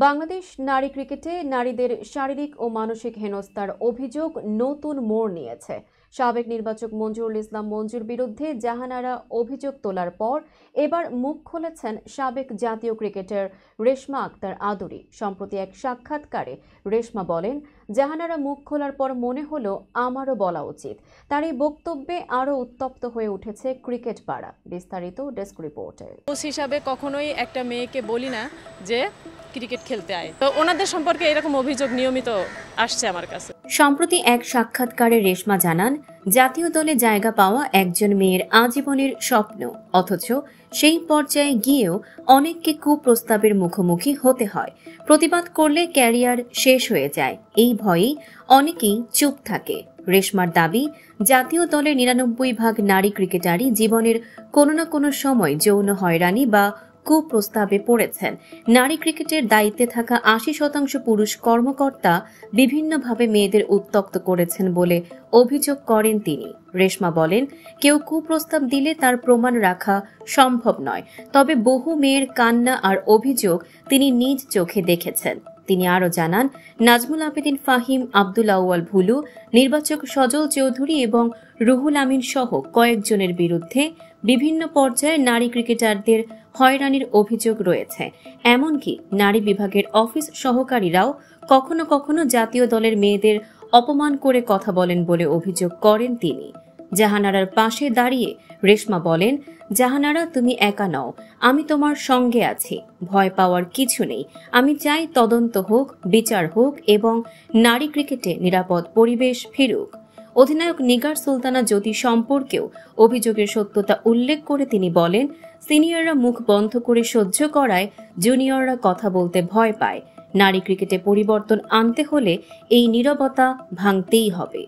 বাংলাদেশ নারী ক্রিকেটে নারীদের শারীরিক ও মানসিক হেনস্থার অভিযোগ নতুন মোড় নিয়েছে। সাবেক নির্বাচক মঞ্জুরুল ইসলাম মঞ্জুর বিরুদ্ধে জাহানারা অভিযোগ তোলার পর এবার মুখ খুলেছেন সাবেক জাতীয় ক্রিকেটার রেশমা আক্তার আদুরি। সম্প্রতি এক সাক্ষাৎকারে রেশমা বলেন, জাহানারা মুখ খোলার পর মনে হলো আমারও বলা উচিত। তার এই বক্তব্যে আরও উত্তপ্ত হয়ে উঠেছে ক্রিকেট পাড়া। বিস্তারিত ডেস্ক রিপোর্টে। কোচ হিসাবে কখনোই একটা মেয়েকে বলি না যে ক্রিকেট খেলতে আয়, তো ওনাদের সম্পর্কে এরকম অভিযোগ নিয়মিত আসছে আমার কাছে। সম্প্রতি এক সাক্ষাৎকারে রেশমা জানান, জাতীয় দলে জায়গা পাওয়া একজন মেয়ের আজীবনের স্বপ্ন, অথচ সেই পর্যায়ে গিয়েও অনেককে কুপ্রস্তাবের মুখোমুখি হতে হয়। প্রতিবাদ করলে ক্যারিয়ার শেষ হয়ে যায়, এই ভয়েই অনেকেই চুপ থাকে। রেশমার দাবি, জাতীয় দলের ৯৯% নারী ক্রিকেটারই জীবনের কোনো না কোনো সময় যৌন হয়রানি বা কুপ্রস্তাবে পড়েছেন। নারী ক্রিকেটের দায়িত্বে থাকা ৮০% পুরুষ কর্মকর্তা বিভিন্নভাবে মেয়েদের উত্ত্যক্ত করেছেন বলে অভিযোগ করেন তিনি। রেশমা বলেন, কেউ কুপ্রস্তাব দিলে তার প্রমাণ রাখা সম্ভব নয়, তবে বহু মেয়ের কান্না আর অভিযোগ তিনি নিজ চোখে দেখেছেন। তিনি আরও জানান, নাজমুল আবেদিন ফাহিম, আব্দুল আউয়াল ভুলু, নির্বাচক সজল চৌধুরী এবং রুহুল আমিন সহ কয়েকজনের বিরুদ্ধে বিভিন্ন পর্যায়ে নারী ক্রিকেটারদের হয়রানির অভিযোগ রয়েছে। এমনকি নারী বিভাগের অফিস সহকারীরাও কখনো কখনো জাতীয় দলের মেয়েদের অপমান করে কথা বলেন বলে অভিযোগ করেন তিনি। জাহানারার পাশে দাঁড়িয়ে রেশমা বলেন, জাহানারা, তুমি একা নও, আমি তোমার সঙ্গে আছি। ভয় পাওয়ার কিছু নেই। আমি চাই তদন্ত হোক, বিচার হোক এবং নারী ক্রিকেটে নিরাপদ পরিবেশ ফিরুক। অধিনায়ক নিগার সুলতানা জ্যোতি সম্পর্কেও অভিযোগের সত্যতা উল্লেখ করে তিনি বলেন, সিনিয়ররা মুখ বন্ধ করে সহ্য করায় জুনিয়ররা কথা বলতে ভয় পায়। নারী ক্রিকেটে পরিবর্তন আনতে হলে এই নীরবতা ভাঙতেই হবে।